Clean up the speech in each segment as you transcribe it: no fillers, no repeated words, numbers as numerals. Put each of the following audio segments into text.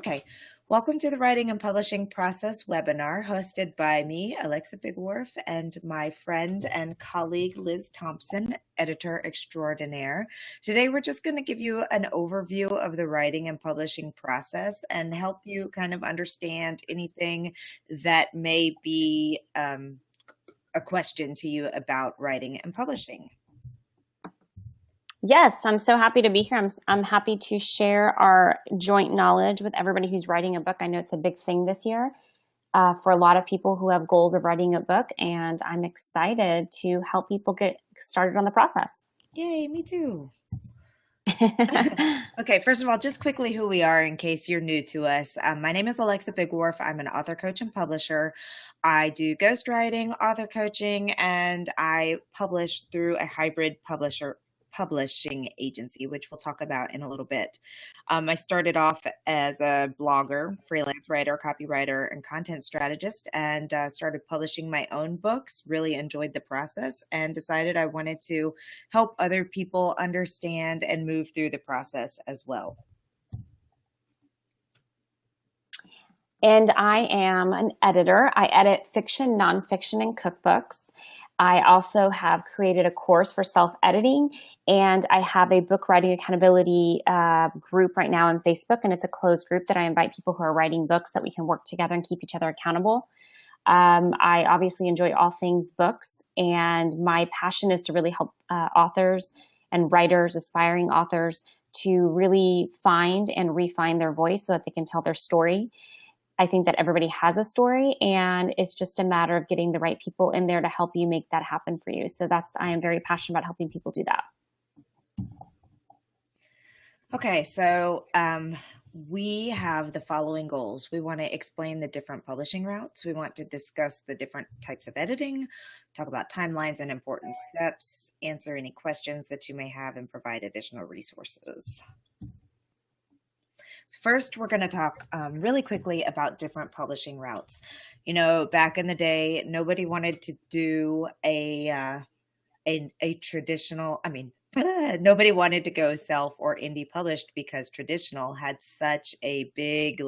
Okay, welcome to the Writing and Publishing Process webinar hosted by me, Alexa Bigwarfe, and my friend and colleague, Liz Thompson, editor extraordinaire. Today, we're just going to give you an overview of the writing and publishing process and help you kind of understand anything that may be a question to you about writing and publishing. Yes, I'm so happy to be here. I'm happy to share our joint knowledge with everybody who's writing a book. I know it's a big thing this year for a lot of people who have goals of writing a book, and I'm excited to help people get started on the process. Yay, me too. Okay, first of all, just quickly who we are in case you're new to us. My name is Alexa Bigwarfe. I'm an author, coach, and publisher. I do ghostwriting, author coaching, and I publish through a hybrid publishing agency, which we'll talk about in a little bit. I started off as a blogger, freelance writer, copywriter, and content strategist, and started publishing my own books, really enjoyed the process, and decided I wanted to help other people understand and move through the process as well. And I am an editor. I edit fiction, nonfiction, and cookbooks. I also have created a course for self-editing, and I have a book writing accountability group right now on Facebook, and it's a closed group that I invite people who are writing books that we can work together and keep each other accountable. I obviously enjoy all things books, and my passion is to really help authors and writers, aspiring authors, to really find and refine their voice so that they can tell their story. I think that everybody has a story, and it's just a matter of getting the right people in there to help you make that happen for you. So I am very passionate about helping people do that. Okay, so we have the following goals. We want to explain the different publishing routes. We want to discuss the different types of editing, talk about timelines and important steps, answer any questions that you may have, and provide additional resources. So first, we're going to talk really quickly about different publishing routes. You know, back in the day, nobody wanted to do a traditional, nobody wanted to go self or indie published because traditional had such a big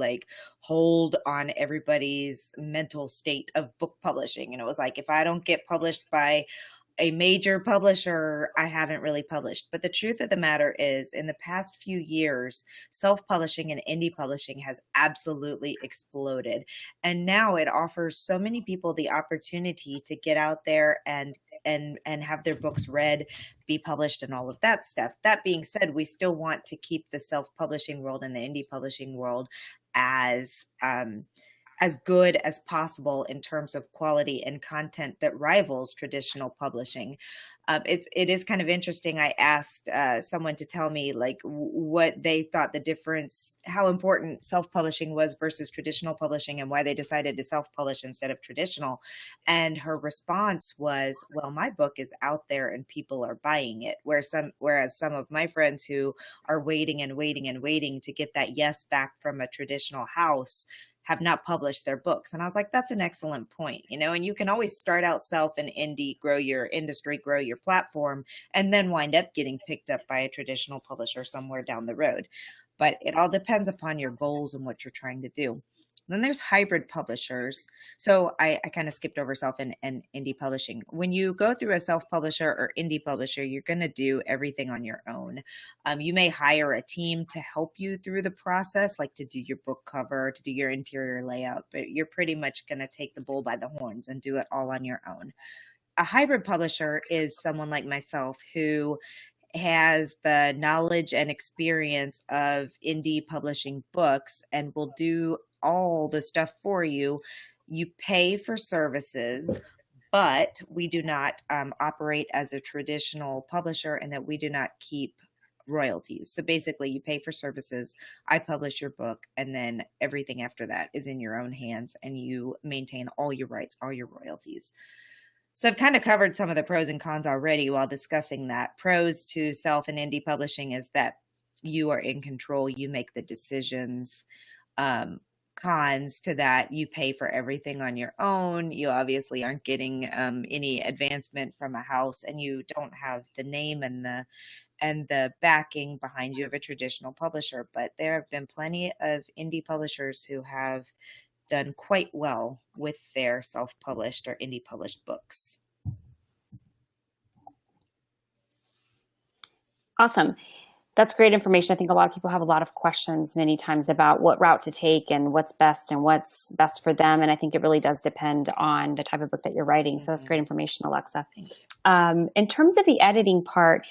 hold on everybody's mental state of book publishing. And it was like, if I don't get published by a major publisher, I haven't really published. But the truth of the matter is, in the past few years, self-publishing and indie publishing has absolutely exploded. And now it offers so many people the opportunity to get out there and have their books read, be published, and all of that stuff. That being said, we still want to keep the self-publishing world and the indie publishing world as good as possible in terms of quality and content that rivals traditional publishing. It is kind of interesting. I asked someone to tell me what they thought the difference, how important self-publishing was versus traditional publishing, and why they decided to self-publish instead of traditional. And her response was, well, my book is out there and people are buying it. Whereas some of my friends who are waiting and waiting and waiting to get that yes back from a traditional house have not published their books. And I was like, that's an excellent point, and you can always start out self and indie, grow your industry, grow your platform, and then wind up getting picked up by a traditional publisher somewhere down the road. But it all depends upon your goals and what you're trying to do. Then there's hybrid publishers. So I kind of skipped over self and indie publishing. When you go through a self-publisher or indie publisher, you're going to do everything on your own. You may hire a team to help you through the process, like to do your book cover, to do your interior layout, but you're pretty much going to take the bull by the horns and do it all on your own. A hybrid publisher is someone like myself who has the knowledge and experience of indie publishing books and will do all the stuff for you. You pay for services, but we do not operate as a traditional publisher, and that we do not keep royalties. So basically, you pay for services, I publish your book, and then everything after that is in your own hands, and you maintain all your rights, all your royalties. So I've kind of covered some of the pros and cons already while discussing that. Pros to self and indie publishing is that you are in control, you make the decisions. Cons to that, you pay for everything on your own. You obviously aren't getting any advancement from a house, and you don't have the name and and the backing behind you of a traditional publisher. But there have been plenty of indie publishers who have done quite well with their self-published or indie published books. Awesome. That's great information. I think a lot of people have a lot of questions many times about what route to take and what's best for them. And I think it really does depend on the type of book that you're writing. So that's great information, Alexa. In terms of the editing part,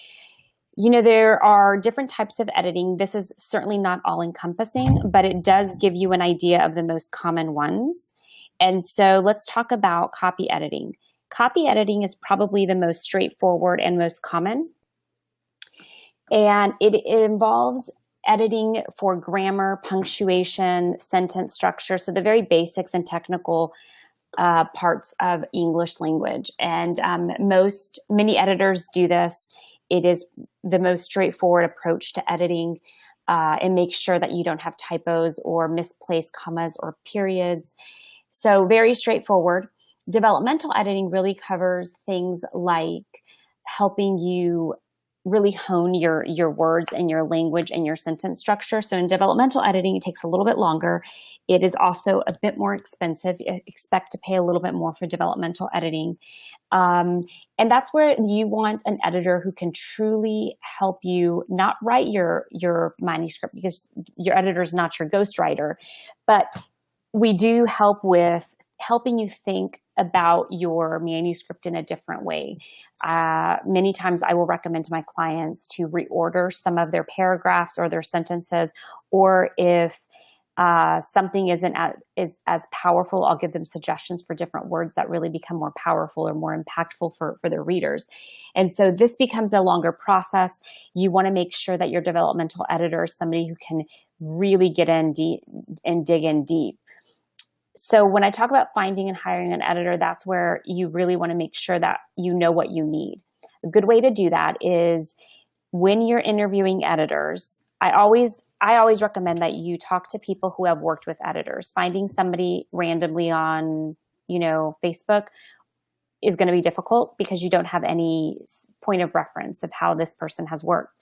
there are different types of editing. This is certainly not all encompassing, but it does give you an idea of the most common ones. And so let's talk about copy editing. Copy editing is probably the most straightforward and most common. And it involves editing for grammar, punctuation, sentence structure. So the very basics and technical parts of English language. And many editors do this. It is the most straightforward approach to editing. And make sure that you don't have typos or misplaced commas or periods. So very straightforward. Developmental editing really covers things like helping you really hone your words and your language and your sentence structure. So in developmental editing, it takes a little bit longer. It is also a bit more expensive. Expect to pay a little bit more for developmental editing. And that's where you want an editor who can truly help you not write your manuscript, because your editor is not your ghostwriter, but we do help with helping you think about your manuscript in a different way. Many times I will recommend to my clients to reorder some of their paragraphs or their sentences, or if something isn't as powerful, I'll give them suggestions for different words that really become more powerful or more impactful for their readers. And so this becomes a longer process. You want to make sure that your developmental editor is somebody who can really get in deep and dig in deep. So when I talk about finding and hiring an editor, that's where you really want to make sure that you know what you need. A good way to do that is when you're interviewing editors, I always recommend that you talk to people who have worked with editors. Finding somebody randomly on, Facebook is going to be difficult because you don't have any point of reference of how this person has worked.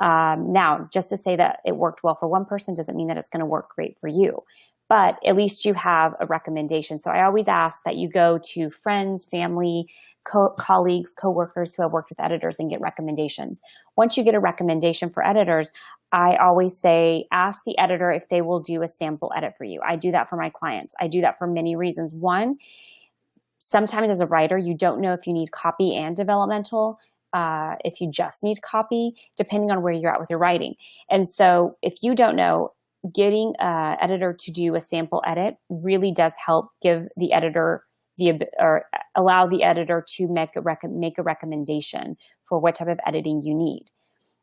Now, just to say that it worked well for one person doesn't mean that it's going to work great for you. But at least you have a recommendation. So I always ask that you go to friends, family, colleagues, coworkers who have worked with editors and get recommendations. Once you get a recommendation for editors, I always say, ask the editor if they will do a sample edit for you. I do that for my clients. I do that for many reasons. One, sometimes as a writer, you don't know if you need copy and developmental. If you just need copy, depending on where you're at with your writing. And so if you don't know, getting an editor to do a sample edit really does help give the editor allow the editor to make a recommendation for what type of editing you need.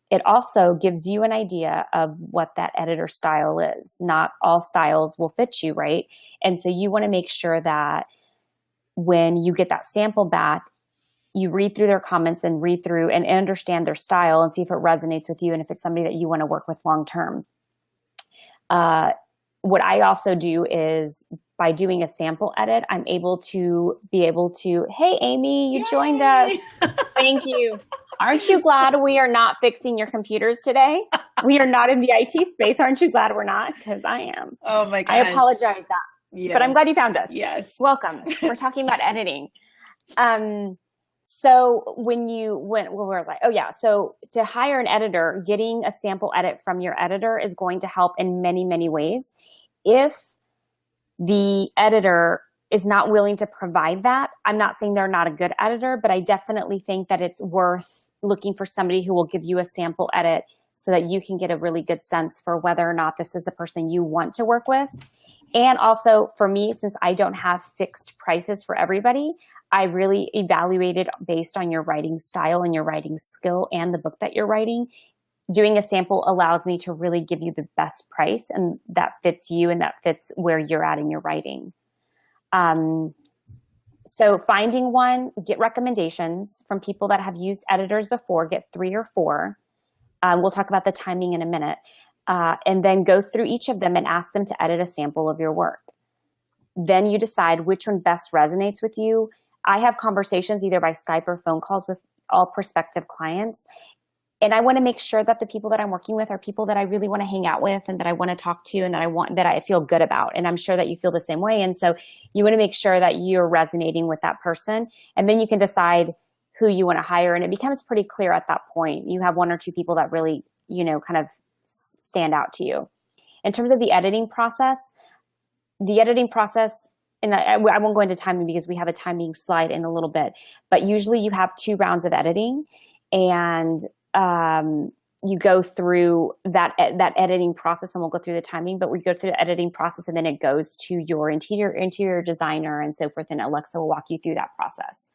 It also gives you an idea of what that editor style is. Not all styles will fit you, right? And so you want to make sure that when you get that sample back, you read through their comments and read through and understand their style and see if it resonates with you and if it's somebody that you want to work with long term. What I also do is by doing a sample edit, I'm able to hey, Amy, you joined us. Thank you. Aren't you glad we are not fixing your computers today? We are not in the IT space. Aren't you glad we're not? Because I am. Oh my gosh. I apologize but I'm glad you found us. Yes. Welcome. We're talking about editing. So where was I? Oh yeah. So to hire an editor, getting a sample edit from your editor is going to help in many, many ways. If the editor is not willing to provide that, I'm not saying they're not a good editor, but I definitely think that it's worth looking for somebody who will give you a sample edit so that you can get a really good sense for whether or not this is the person you want to work with. And also for me, since I don't have fixed prices for everybody, I really evaluate it based on your writing style and your writing skill and the book that you're writing. Doing a sample allows me to really give you the best price, and that fits you and that fits where you're at in your writing. So finding one, get recommendations from people that have used editors before, get 3 or 4. We'll talk about the timing in a minute. And then go through each of them and ask them to edit a sample of your work. Then you decide which one best resonates with you. I have conversations either by Skype or phone calls with all prospective clients. And I want to make sure that the people that I'm working with are people that I really want to hang out with and that I want to talk to and that I feel good about. And I'm sure that you feel the same way. And so you want to make sure that you're resonating with that person. And then you can decide who you want to hire. And it becomes pretty clear at that point. You have one or two people that really, kind of stand out to you. In terms of the editing process, and I won't go into timing because we have a timing slide in a little bit, but usually you have 2 rounds of editing, and you go through that editing process, and we'll go through the timing, but we go through the editing process and then it goes to your interior designer and so forth. And Alexa will walk you through that process.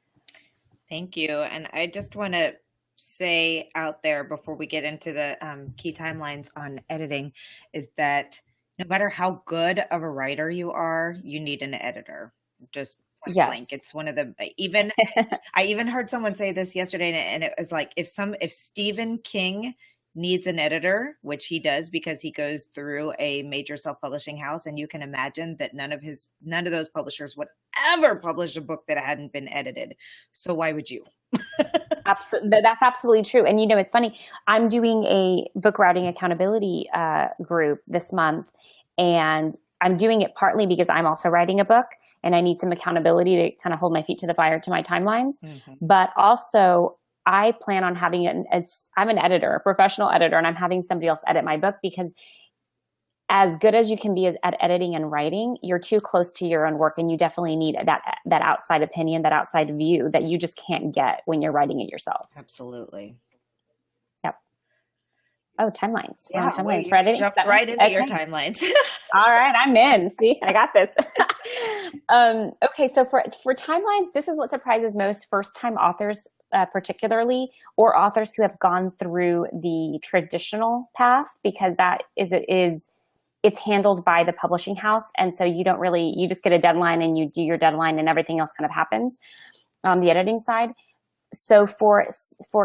Thank you. And I just want to say out there before we get into the key timelines on editing is that no matter how good of a writer you are, you need an editor. Just yes. blank. It's one of the, I even heard someone say this yesterday, and it was like, if Stephen King needs an editor, which he does because he goes through a major self-publishing house, and you can imagine that none of those publishers would ever publish a book that hadn't been edited. So why would you? Absolutely. That's absolutely true. And it's funny, I'm doing a book writing accountability group this month, and I'm doing it partly because I'm also writing a book and I need some accountability to kind of hold my feet to the fire to my timelines. Mm-hmm. But also I plan on having I'm an editor, a professional editor, and I'm having somebody else edit my book, because as good as you can be at editing and writing, you're too close to your own work, and you definitely need that outside opinion, that outside view that you just can't get when you're writing it yourself. Absolutely. Yep. Oh, timelines. Yeah, timelines for editing. Jumped right into your timelines. All right, I'm in. See, I got this. Okay, so for timelines, this is what surprises most first-time authors, particularly, or authors who have gone through the traditional path, because it's handled by the publishing house. And so you just get a deadline and you do your deadline and everything else kind of happens on the editing side. So for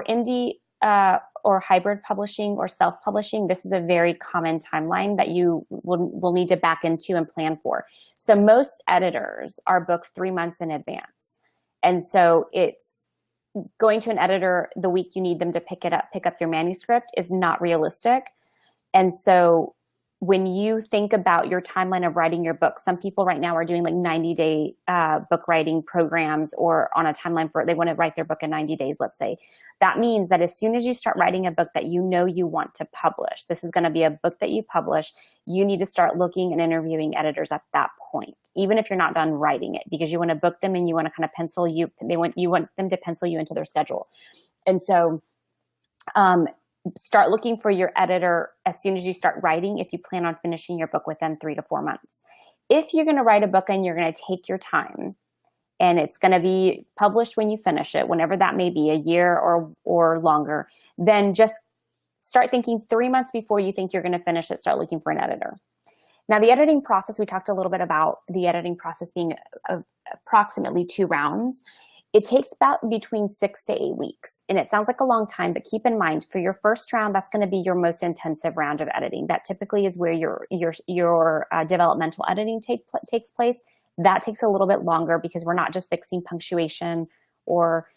indie or hybrid publishing or self-publishing, this is a very common timeline that you will need to back into and plan for. So most editors are booked 3 months in advance. And so it's going to an editor the week you need them to pick up your manuscript is not realistic. And so when you think about your timeline of writing your book, some people right now are doing like 90-day book writing programs, or on a timeline they want to write their book in 90 days, let's say. That means that as soon as you start writing a book that you want to publish, this is going to be a book that you publish, you need to start looking and interviewing editors at that point, even if you're not done writing it, because you want to book them and you want to kind of you want them to pencil you into their schedule. And so, start looking for your editor as soon as you start writing, if you plan on finishing your book within 3 to 4 months. If you're going to write a book and you're going to take your time, and it's going to be published when you finish it, whenever that may be, a year or longer, then just start thinking 3 months before you think you're going to finish it, start looking for an editor. Now, the editing process, we talked a little bit about the editing process being approximately 2 rounds. It takes about between 6 to 8 weeks, and it sounds like a long time, but keep in mind, for your first round, that's going to be your most intensive round of editing. That typically is where your developmental editing takes place. That takes a little bit longer because we're not just fixing punctuation or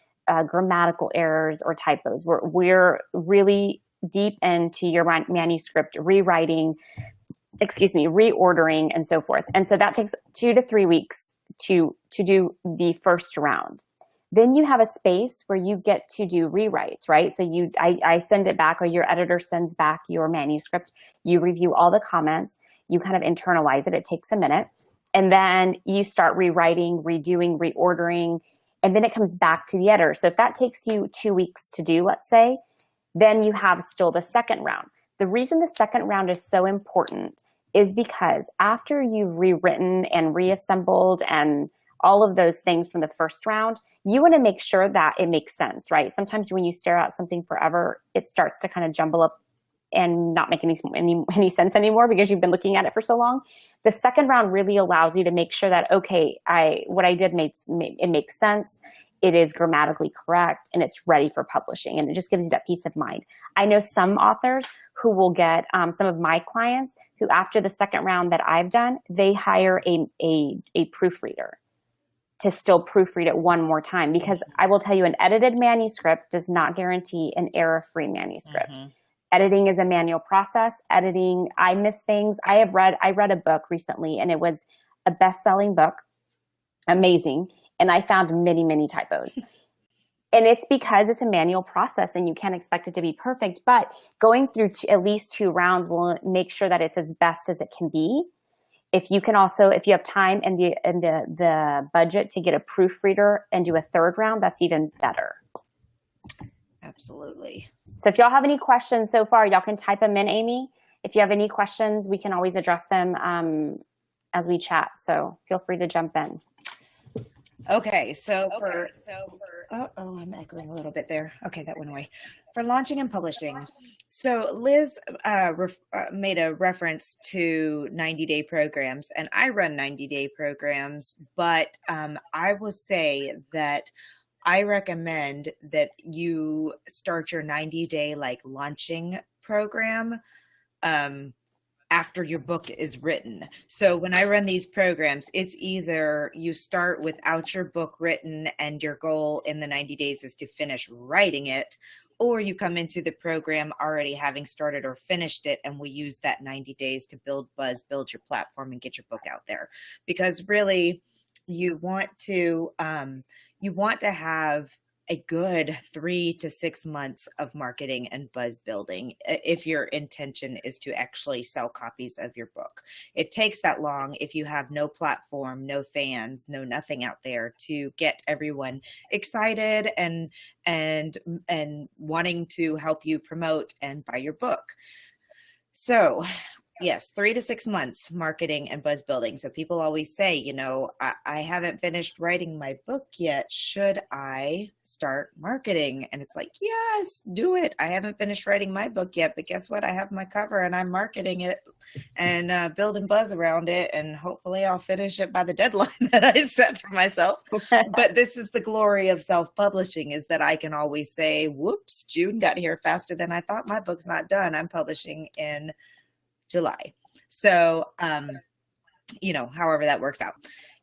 grammatical errors or typos. We're really deep into your manuscript, reordering, and so forth. And so that takes 2 to 3 weeks to do the first round. Then you have a space where you get to do rewrites, right? So I send it back, or your editor sends back your manuscript. You review all the comments. You kind of internalize it. It takes a minute. And then you start rewriting, redoing, reordering, and then it comes back to the editor. So if that takes you 2 weeks to do, let's say, then you have still the second round. The reason the second round is so important is because after you've rewritten and reassembled and all of those things from the first round, you want to make sure that it makes sense, right? Sometimes when you stare at something forever, it starts to kind of jumble up and not make any sense anymore because you've been looking at it for so long. The second round really allows you to make sure that, okay, what I did makes sense. It is grammatically correct, and it's ready for publishing. And it just gives you that peace of mind. I know some authors who will get, some of my clients who, after the second round that I've done, they hire a proofreader to still proofread it one more time, because I will tell you, an edited manuscript does not guarantee an error-free manuscript. Mm-hmm. Editing is a manual process. Editing, I miss things. I read a book recently, and it was a best-selling book, amazing, and I found many, many typos. And it's because it's a manual process and you can't expect it to be perfect, but going through at least 2 rounds will make sure that it's as best as it can be. If you have time and the budget to get a proofreader and do a 3rd round, that's even better. Absolutely. So if y'all have any questions so far, y'all can type them in, Amy. If you have any questions, we can always address them as we chat. So feel free to jump in. Okay, I'm echoing a little bit there. Okay, that went away. For launching and publishing, so Liz made a reference to 90-day programs, and I run 90-day programs, but I will say that I recommend that you start your 90-day launching program after your book is written. So when I run these programs, it's either you start without your book written and your goal in the 90 days is to finish writing it, or you come into the program already having started or finished it, and we use that 90 days to build buzz, build your platform, and get your book out there. Because really, you want to have a good 3 to 6 months of marketing and buzz building if your intention is to actually sell copies of your book. It takes that long if you have no platform, no fans, no nothing out there to get everyone excited and wanting to help you promote and buy your book. So yes, 3 to 6 months marketing and buzz building. So people always say, I haven't finished writing my book yet. Should I start marketing? And it's like, yes, do it. I haven't finished writing my book yet, but guess what? I have my cover and I'm marketing it and building buzz around it. And hopefully I'll finish it by the deadline that I set for myself. But this is the glory of self-publishing, is that I can always say, whoops, June got here faster than I thought. My book's not done. I'm publishing in July. So, however that works out,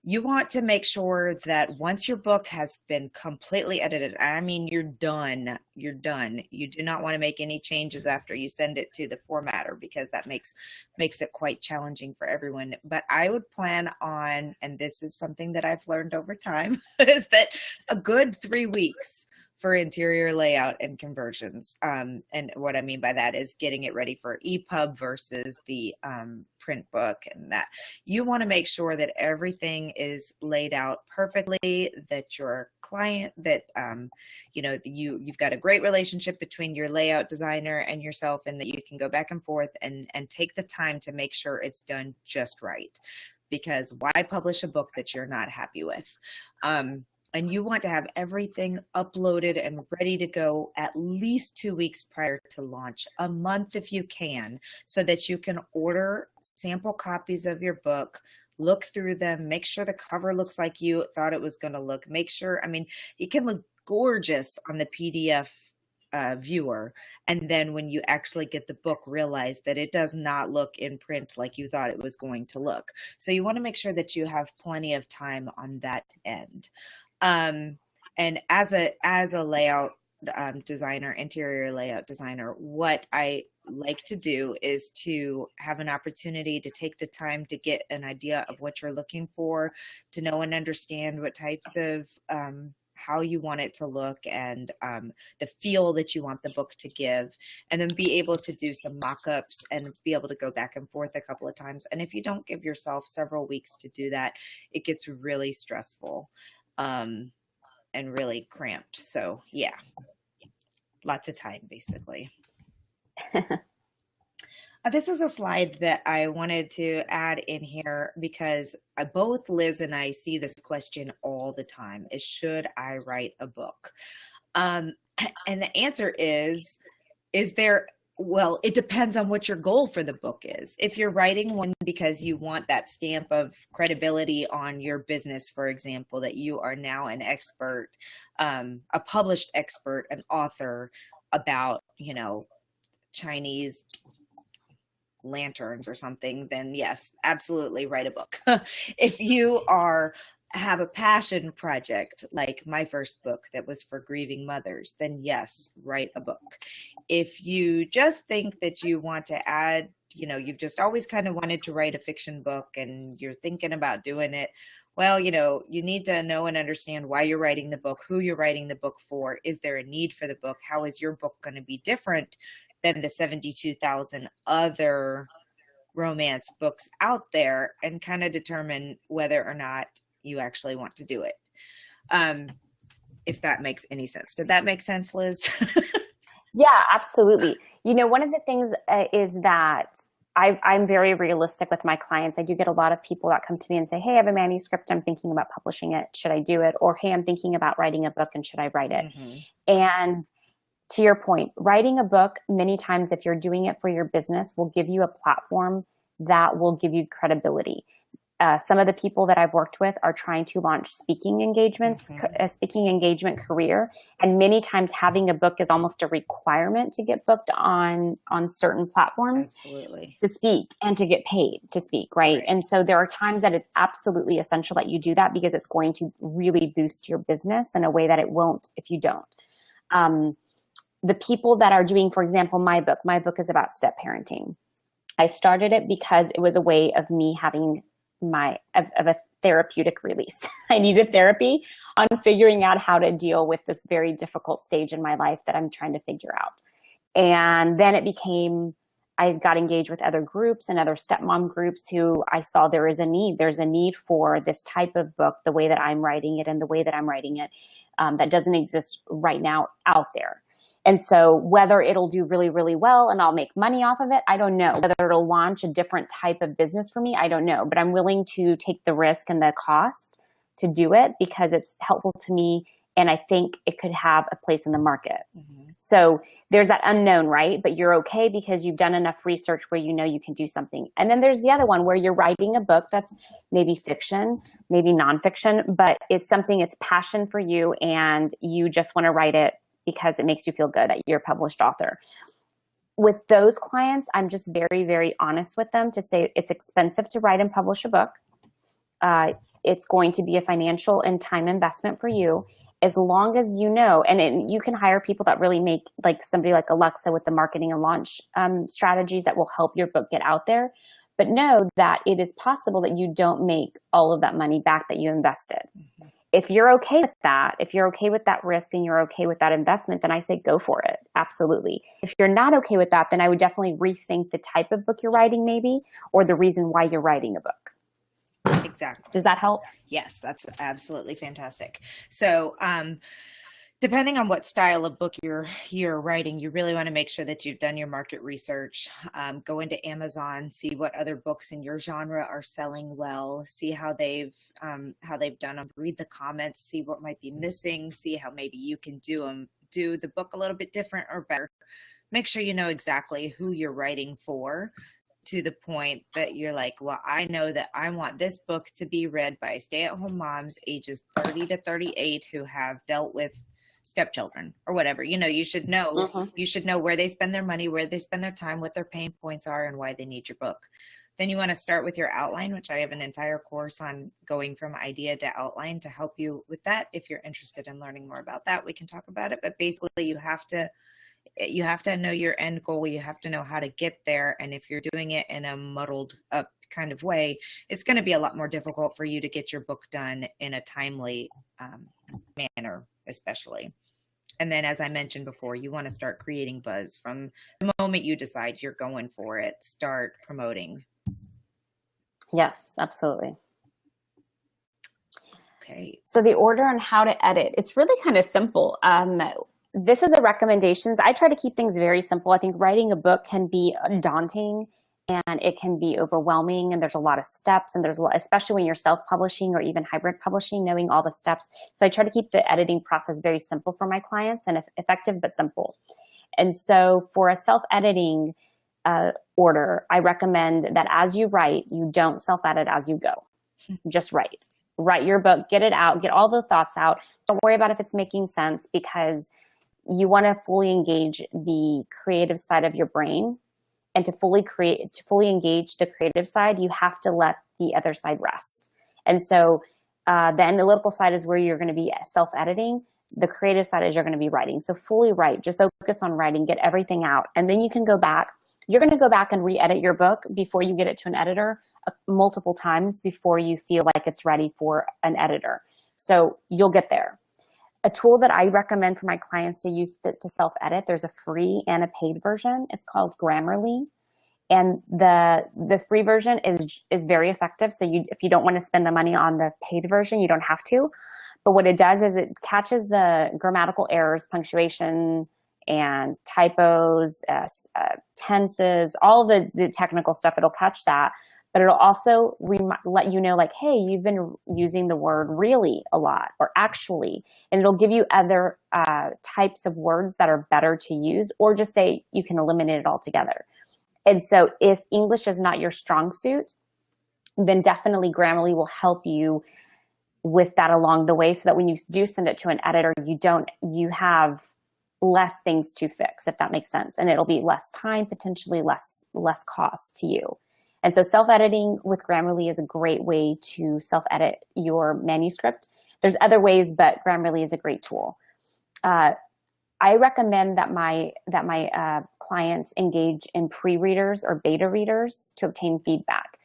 you want to make sure that once your book has been completely edited, I mean, you're done. You do not want to make any changes after you send it to the formatter, because that makes it quite challenging for everyone. But I would plan on, and this is something that I've learned over time, is that a good 3 weeks for interior layout and conversions. And what I mean by that is getting it ready for EPUB versus the print book, and that you want to make sure that everything is laid out perfectly, that your client, that you've got a great relationship between your layout designer and yourself, and that you can go back and forth and take the time to make sure it's done just right. Because why publish a book that you're not happy with? And you want to have everything uploaded and ready to go at least 2 weeks prior to launch, a month if you can, so that you can order sample copies of your book, look through them, make sure the cover looks like you thought it was going to look. Make sure, it can look gorgeous on the PDF viewer, and then when you actually get the book, realize that it does not look in print like you thought it was going to look. So you want to make sure that you have plenty of time on that end. And as a layout designer, interior layout designer, what I like to do is to have an opportunity to take the time to get an idea of what you're looking for, to know and understand what types of how you want it to look, and the feel that you want the book to give, and then be able to do some mock-ups and be able to go back and forth a couple of times. And if you don't give yourself several weeks to do that, it gets really stressful and really cramped. So yeah, lots of time basically. This is a slide that I wanted to add in here because both Liz and I see this question all the time, is should I write a book? And the answer is there, well, it depends on what your goal for the book is. If you're writing one because you want that stamp of credibility on your business, for example, that you are now an expert, a published expert, an author about, Chinese lanterns or something, then yes, absolutely write a book. If you are have a passion project like my first book that was for grieving mothers, then yes, write a book. If you just think that you want to add, you've just always kind of wanted to write a fiction book and you're thinking about doing it, well, you need to know and understand why you're writing the book, who you're writing the book for. Is there a need for the book? How is your book going to be different than the 72,000 other romance books out there, and kind of determine whether or not you actually want to do it. If that makes any sense. Did that make sense, Liz? Yeah, absolutely. One of the things is that I'm very realistic with my clients. I do get a lot of people that come to me and say, hey, I have a manuscript. I'm thinking about publishing it. Should I do it? Or, hey, I'm thinking about writing a book and should I write it? Mm-hmm. And to your point, writing a book, many times if you're doing it for your business, will give you a platform that will give you credibility. Some of the people that I've worked with are trying to launch speaking engagements, a speaking engagement career. And many times having a book is almost a requirement to get booked on certain platforms. Absolutely. To speak and to get paid to speak, right? And so there are times that it's absolutely essential that you do that because it's going to really boost your business in a way that it won't if you don't. The people that are doing, for example, my book is about step parenting. I started it because it was a way of me having of a therapeutic release. I needed therapy on figuring out how to deal with this very difficult stage in my life that I'm trying to figure out. And then it became, I got engaged with other groups and other stepmom groups who I saw there's a need for this type of book, the way that I'm writing it and the way that I'm writing it, that doesn't exist right now out there. And so whether it'll do really, really well and I'll make money off of it, I don't know. Whether it'll launch a different type of business for me, I don't know. But I'm willing to take the risk and the cost to do it because it's helpful to me and I think it could have a place in the market. Mm-hmm. So there's that unknown, right? But you're okay because you've done enough research where you know you can do something. And then there's the other one where you're writing a book that's maybe fiction, maybe nonfiction, but is something it's passion for you and you just want to write it because it makes you feel good that you're a published author. With those clients, I'm just very, very honest with them to say it's expensive to write and publish a book. It's going to be a financial and time investment for you. As long as you know, and you can hire people that really make, like somebody like Alexa with the marketing and launch strategies that will help your book get out there. But know that it is possible that you don't make all of that money back that you invested. Mm-hmm. If you're okay with that, if you're okay with that risk and you're okay with that investment, then I say go for it. Absolutely. If you're not okay with that, then I would definitely rethink the type of book you're writing maybe, or the reason why you're writing a book. Exactly. Does that help? Yes, that's absolutely fantastic. So, depending on what style of book you're writing, you really want to make sure that you've done your market research. Go into Amazon, see what other books in your genre are selling well, see how they've done them, read the comments, see what might be missing, see how maybe you can do the book a little bit different or better. Make sure you know exactly who you're writing for, to the point that you're like, well, I know that I want this book to be read by stay-at-home moms ages 30 to 38 who have dealt with stepchildren or whatever. You should know. Mm-hmm. You should know where they spend their money, where they spend their time, what their pain points are, and why they need your book. Then you want to start with your outline, which I have an entire course on going from idea to outline to help you with that. If you're interested in learning more about that, we can talk about it. But basically, you have to know your end goal. You have to know how to get there. And if you're doing it in a muddled up kind of way, it's going to be a lot more difficult for you to get your book done in a timely manner, especially. And then, as I mentioned before, you want to start creating buzz from the moment you decide you're going for it. Start promoting. Yes, absolutely. Okay. So the order on how to edit, it's really kind of simple. This is the recommendations. I try to keep things very simple. I think writing a book can be daunting and it can be overwhelming, and there's a lot of steps, and especially when you're self-publishing or even hybrid publishing, knowing all the steps. So I try to keep the editing process very simple for my clients and effective but simple. And so for a self-editing order, I recommend that as you write, you don't self-edit as you go. Just write. Write your book, get it out, get all the thoughts out. Don't worry about if it's making sense, because you want to fully engage the creative side of your brain. And to fully engage the creative side, you have to let the other side rest. And so The analytical side is where you're going to be self-editing. The creative side is you're going to be writing. So fully write, just focus on writing, get everything out. And then you can go back. You're going to go back and re-edit your book before you get it to an editor multiple times before you feel like it's ready for an editor. So you'll get there. A tool that I recommend for my clients to use to self-edit, there's a free and a paid version. It's called Grammarly. And the free version is very effective. So if you don't want to spend the money on the paid version, you don't have to. But what it does is it catches the grammatical errors, punctuation, and typos, tenses, all the technical stuff. It'll catch that. But it'll also let you know, like, hey, you've been using the word really a lot, or actually. And it'll give you other types of words that are better to use, or just say you can eliminate it altogether. And so if English is not your strong suit, then definitely Grammarly will help you with that along the way, so that when you do send it to an editor, you have less things to fix, if that makes sense. And it'll be less time, potentially less cost to you. And so self-editing with Grammarly is a great way to self-edit your manuscript. There's other ways, but Grammarly is a great tool. I recommend that my clients engage in pre-readers or beta readers to obtain feedback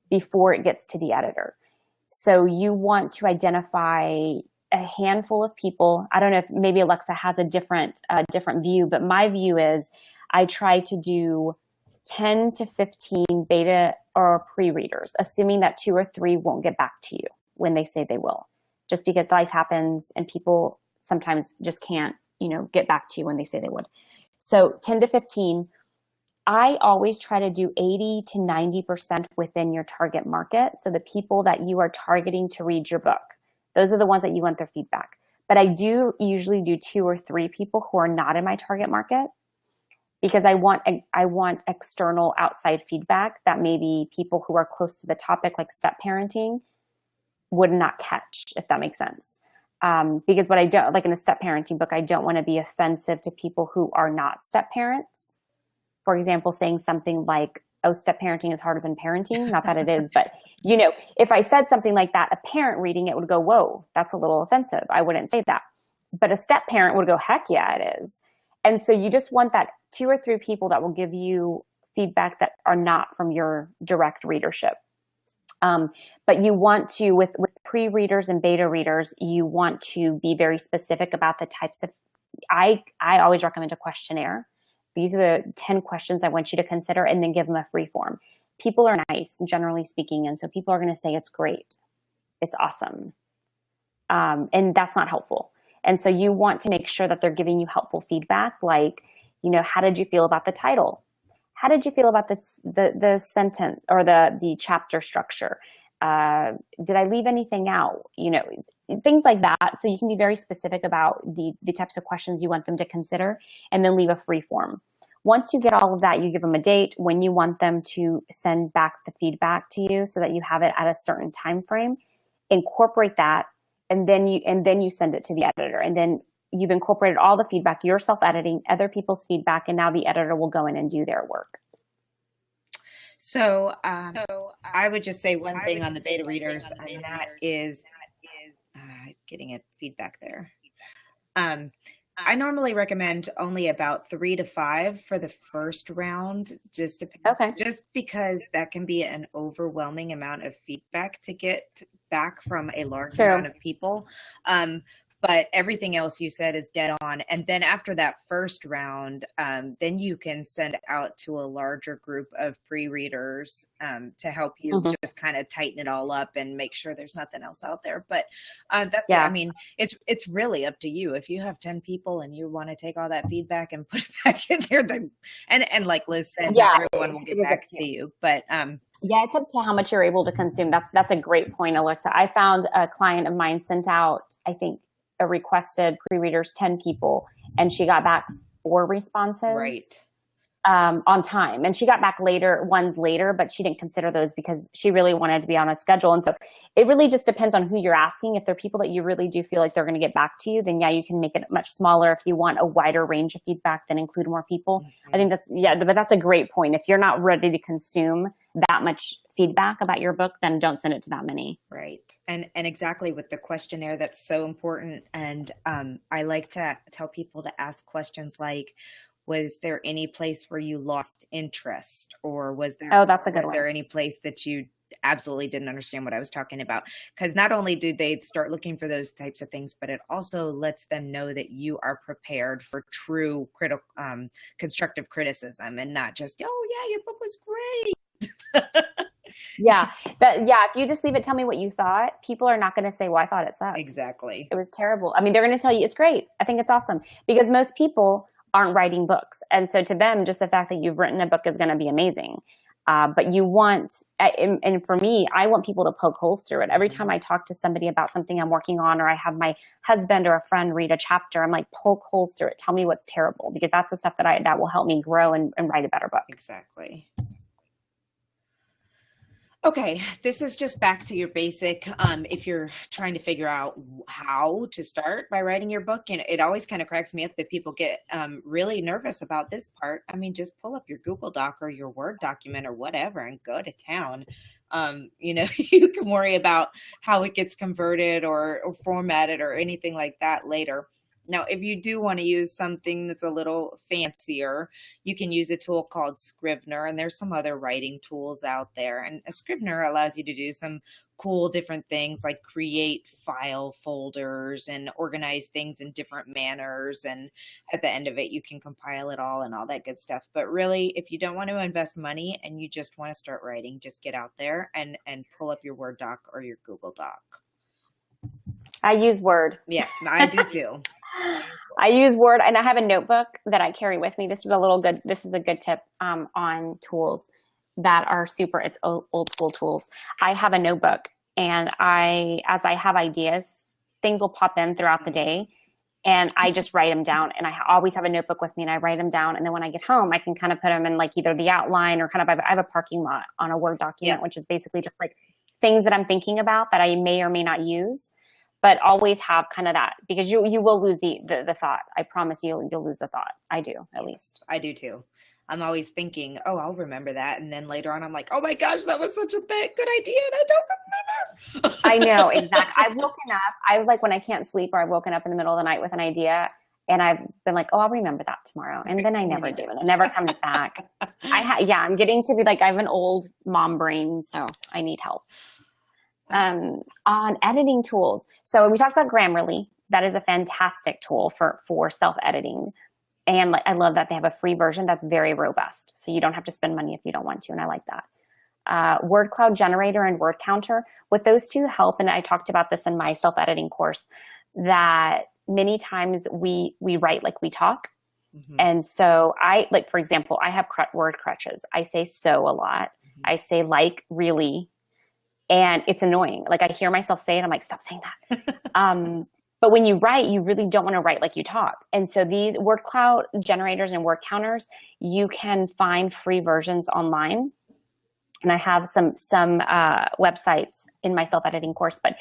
before it gets to the editor. So you want to identify a handful of people. I don't know if maybe Alexa has a different view, but my view is I try to do 10 to 15 beta or pre-readers, assuming that 2 or 3 won't get back to you when they say they will, just because life happens and people sometimes just can't, get back to you when they say they would. So 10 to 15, I always try to do 80 to 90% within your target market. So the people that you are targeting to read your book, those are the ones that you want their feedback. But I do usually do 2 or 3 people who are not in my target market, because I want external outside feedback that maybe people who are close to the topic, like step parenting, would not catch, if that makes sense. Because what I don't, like in a step parenting book, I don't want to be offensive to people who are not step parents. For example, saying something like, oh, step parenting is harder than parenting. Not that it is, but if I said something like that, a parent reading it would go, whoa, that's a little offensive. I wouldn't say that. But a step parent would go, heck yeah, it is. And so you just want that 2 or 3 people that will give you feedback that are not from your direct readership. But you want to, with pre-readers and beta readers, you want to be very specific about the types of, I always recommend a questionnaire. These are the 10 questions I want you to consider, and then give them a free form. People are nice, generally speaking. And so people are going to say, it's great. It's awesome. And that's not helpful. And so you want to make sure that they're giving you helpful feedback. Like, how did you feel about the title? How did you feel about the sentence or the chapter structure? Did I leave anything out? Things like that. So you can be very specific about the types of questions you want them to consider, and then leave a free form. Once you get all of that, you give them a date when you want them to send back the feedback to you, so that you have it at a certain time frame. Incorporate that, and then you send it to the editor, and then you've incorporated all the feedback, your self-editing, other people's feedback, and now the editor will go in and do their work. So I would just say one thing on the beta readers, and that is getting a feedback there. I normally recommend only about 3 to 5 for the first round, just because that can be an overwhelming amount of feedback to get back from a large amount of people. But everything else you said is dead on. And then after that first round, then you can send out to a larger group of pre-readers to help you just kind of tighten it all up and make sure there's nothing else out there. But I mean, it's really up to you. If you have 10 people and you want to take all that feedback and put it back in there, then and like Liz said, everyone will get back to you. But yeah, it's up to how much you're able to consume. That's a great point, Alexa. I found a client of mine sent out, I think, a requested pre-readers 10 people, and she got back 4 responses. Right. on time. And she got back ones later, but she didn't consider those because she really wanted to be on a schedule. And so it really just depends on who you're asking. If they're people that you really do feel like they're going to get back to you, then yeah, you can make it much smaller. If you want a wider range of feedback, then include more people. Mm-hmm. I think but that's a great point. If you're not ready to consume that much feedback about your book, then don't send it to that many. Right. And exactly with the questionnaire, that's so important. And I like to tell people to ask questions like, was there any place where you lost interest, or was there, that's a good one. Was there any place that you absolutely didn't understand what I was talking about? Because not only do they start looking for those types of things, but it also lets them know that you are prepared for true constructive criticism, and not just, oh yeah, your book was great. Yeah. If you just leave it, tell me what you thought, people are not going to say, well, I thought it sucked. Exactly. It was terrible. I mean, they're going to tell you it's great. I think it's awesome, because most people aren't writing books. And so to them, just the fact that you've written a book is going to be amazing. But you want, and for me, I want people to poke holes through it. Every time I talk to somebody about something I'm working on, or I have my husband or a friend read a chapter, I'm like, poke holes through it. Tell me what's terrible, because that's the stuff that will help me grow and write a better book. Exactly. Okay, this is just back to your basic, if you're trying to figure out how to start by writing your book, and it always kind of cracks me up that people get really nervous about this part. I mean, just pull up your Google Doc or your Word document or whatever and go to town. You can worry about how it gets converted or formatted or anything like that later. Now, if you do want to use something that's a little fancier, you can use a tool called Scrivener, and there's some other writing tools out there. And a Scrivener allows you to do some cool different things like create file folders and organize things in different manners. And at the end of it, you can compile it all and all that good stuff. But really, if you don't want to invest money and you just want to start writing, just get out there and pull up your Word doc or your Google Doc. I use Word. Yeah, I do too. I use Word, and I have a notebook that I carry with me. This is a good tip on tools that are it's old school tools. I have a notebook, and as I have ideas, things will pop in throughout the day, and I just write them down. And I always have a notebook with me, and I write them down. And then when I get home, I can kind of put them in like either the outline or I have a parking lot on a Word document, which is basically just like things that I'm thinking about that I may or may not use. But always have kind of that, because you will lose the thought. I promise you'll lose the thought. I do, at least. I do too. I'm always thinking, oh, I'll remember that. And then later on, I'm like, oh my gosh, that was such a good idea. And I don't remember. I know, exactly. I've woken up, when I can't sleep, or I've woken up in the middle of the night with an idea, and I've been like, oh, I'll remember that tomorrow. And then I never do. And it never comes back. I'm getting to be like, I have an old mom brain, so I need help. On editing tools. So we talked about Grammarly. That is a fantastic tool for self-editing. And I love that they have a free version that's very robust. So you don't have to spend money if you don't want to. And I like that. Word Cloud Generator and Word Counter. What those two help, and I talked about this in my self-editing course, that many times we write like we talk. Mm-hmm. And so for example, I have word crutches. I say so a lot. Mm-hmm. I say like, really. And it's annoying. Like I hear myself say it. I'm like, stop saying that. But when you write, you really don't want to write like you talk. And so these word cloud generators and word counters, you can find free versions online. And I have some websites in my self-editing course, but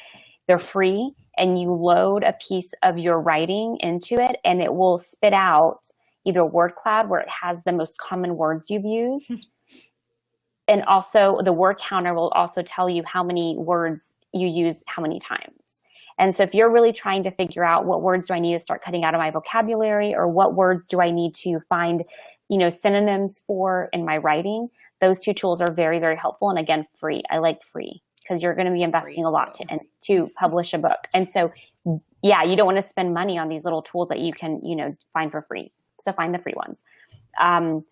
they're free. And you load a piece of your writing into it, and it will spit out either word cloud where it has the most common words you've used. And also the word counter will also tell you how many words you use how many times. And so if you're really trying to figure out what words do I need to start cutting out of my vocabulary, or what words do I need to find, synonyms for in my writing, those two tools are very, very helpful. And again, free. I like free, because you're going to be investing a lot to publish a book. And so, yeah, you don't want to spend money on these little tools that you can, find for free. So find the free ones.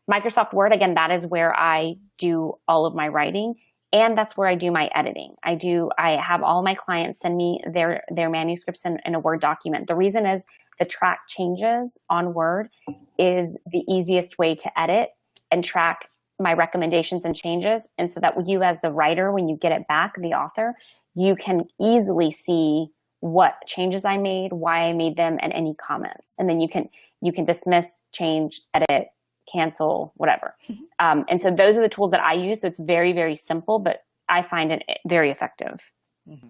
Microsoft Word, again, that is where I do all of my writing, and that's where I do my editing. I have all my clients send me their manuscripts in a Word document. The reason is the track changes on Word is the easiest way to edit and track my recommendations and changes. And so that you as the writer, when you get it back, the author, you can easily see what changes I made, why I made them, and any comments. And then you can dismiss, change, edit, cancel, whatever. And so those are the tools that I use. So it's very, very simple, but I find it very effective. Mm-hmm.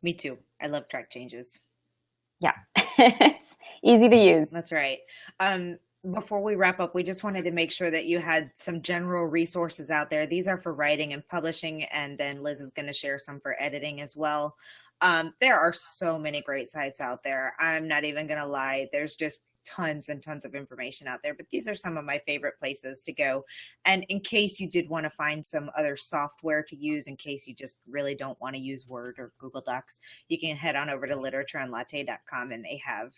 Me too. I love track changes. Yeah. It's easy to use. That's right. Before we wrap up, we just wanted to make sure that you had some general resources out there. These are for writing and publishing, and then Liz is going to share some for editing as well. There are so many great sites out there. I'm not even going to lie. There's just tons and tons of information out there, but these are some of my favorite places to go. And in case you did want to find some other software to use, in case you just really don't want to use Word or Google Docs, you can head on over to literatureandlatte.com, and they have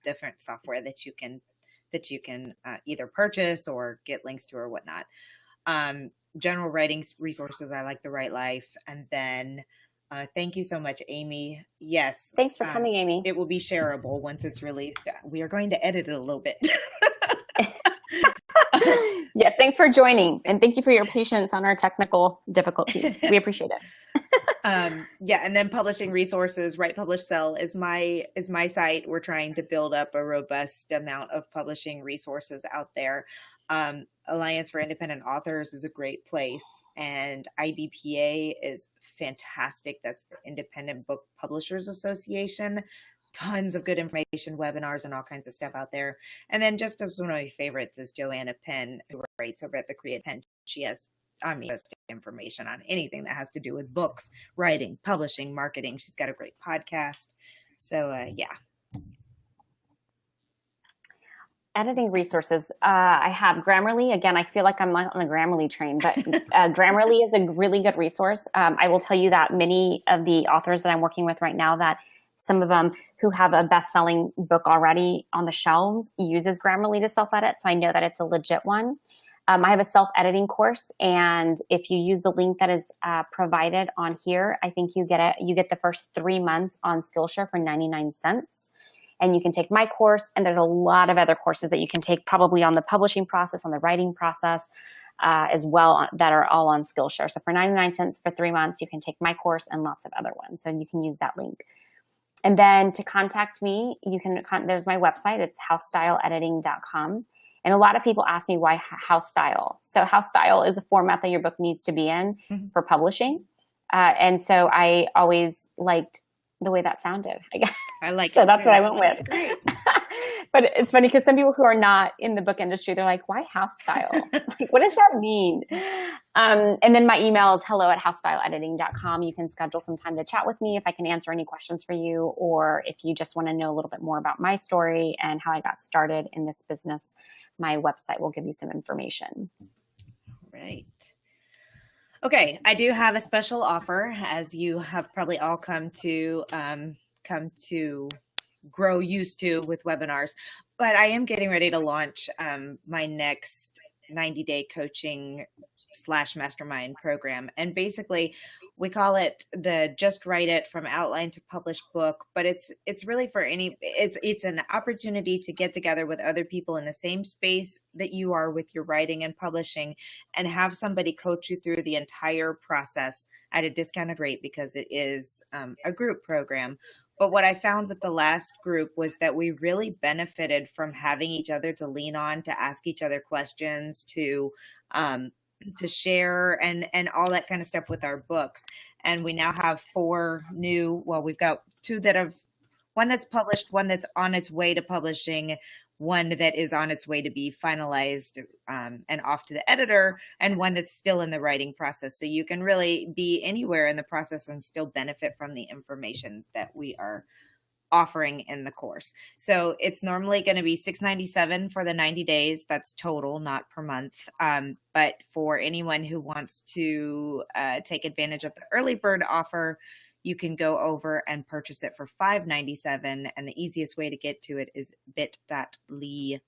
different software that you can either purchase or get links to or whatnot. General writing resources, I like The Right Life. And then thank you so much, Amy. Yes. Thanks for coming, Amy. It will be shareable once it's released. We are going to edit it a little bit. Yes, thanks for joining. And thank you for your patience on our technical difficulties. We appreciate it. Yeah, and then publishing resources, Write, Publish, Sell is my site. We're trying to build up a robust amount of publishing resources out there. Alliance for Independent Authors is a great place, and IBPA is fantastic. That's the Independent Book Publishers Association. Tons of good information, webinars, and all kinds of stuff out there. And then just as one of my favorites is Joanna Penn, who writes over at the Create Pen. She has information on anything that has to do with books, writing, publishing, marketing. She's got a great podcast. So yeah. Editing resources. I have Grammarly. Again, I feel like I'm on the Grammarly train, but Grammarly is a really good resource. I will tell you that many of the authors that I'm working with right now, that some of them who have a best-selling book already on the shelves uses Grammarly to self-edit. So I know that it's a legit one. I have a self-editing course, and if you use the link that is provided on here, I think you get the first 3 months on Skillshare for 99 cents. And you can take my course, and there's a lot of other courses that you can take probably on the publishing process, on the writing process as well, that are all on Skillshare. So for 99 cents for 3 months, you can take my course and lots of other ones. So you can use that link. And then to contact me, there's my website. It's housestyleediting.com. And a lot of people ask me why house style. So house style is the format that your book needs to be in for publishing. And so I always liked the way that sounded, I guess. I like so it. That's too. what I went with. Great. But it's funny because some people who are not in the book industry, they're like, why house style? Like, what does that mean? And then my email is hello@housestyleediting.com. You can schedule some time to chat with me if I can answer any questions for you, or if you just want to know a little bit more about my story and how I got started in this business, my website will give you some information. Right. Okay, I do have a special offer, as you have probably all come to grow used to with webinars, but I am getting ready to launch my next 90-day coaching / mastermind program. And basically we call it the Just Write It from Outline to Published book, but it's really for it's an opportunity to get together with other people in the same space that you are with your writing and publishing, and have somebody coach you through the entire process at a discounted rate, because it is a group program. But what I found with the last group was that we really benefited from having each other to lean on, to ask each other questions, to share and all that kind of stuff with our books. And we now have 4 new, well, we've got 2 that have, one that's published, one that's on its way to publishing, one that is on its way to be finalized and off to the editor, and one that's still in the writing process. So you can really be anywhere in the process and still benefit from the information that we are offering in the course. So it's normally going to be $697 for the 90 days. That's total, not per month. But for anyone who wants to take advantage of the early bird offer, you can go over and purchase it for $597. And the easiest way to get to it is bit.ly/WPS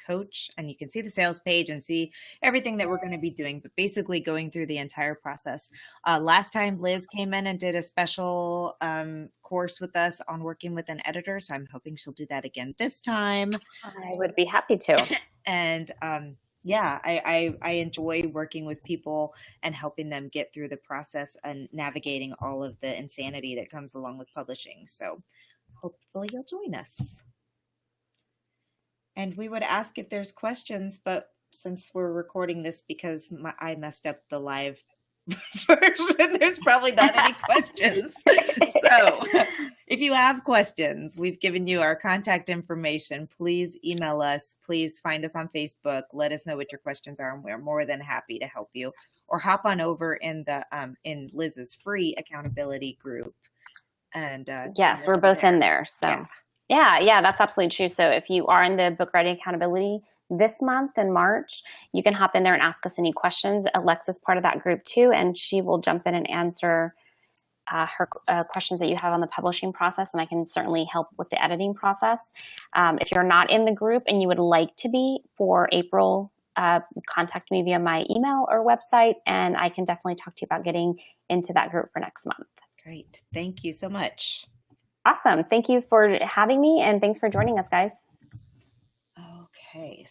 coach. And you can see the sales page and see everything that we're going to be doing, but basically going through the entire process. Last time Liz came in and did a special course with us on working with an editor. So I'm hoping she'll do that again this time. I would be happy to. And yeah, I enjoy working with people and helping them get through the process and navigating all of the insanity that comes along with publishing. So hopefully you'll join us. And we would ask if there's questions, but since we're recording this because I messed up the live version, there's probably not any questions. So if you have questions, we've given you our contact information. Please email us. Please find us on Facebook. Let us know what your questions are, and we're more than happy to help you. Or hop on over in the in Liz's free accountability group. And yes, we're both in there. So yeah, that's absolutely true. So if you are in the book writing accountability this month in March, you can hop in there and ask us any questions. Alexa's part of that group too, and she will jump in and answer her questions that you have on the publishing process, and I can certainly help with the editing process. If you're not in the group and you would like to be for April, contact me via my email or website, and I can definitely talk to you about getting into that group for next month. Great. Thank you so much. Awesome. Thank you for having me, and thanks for joining us, guys. Okay.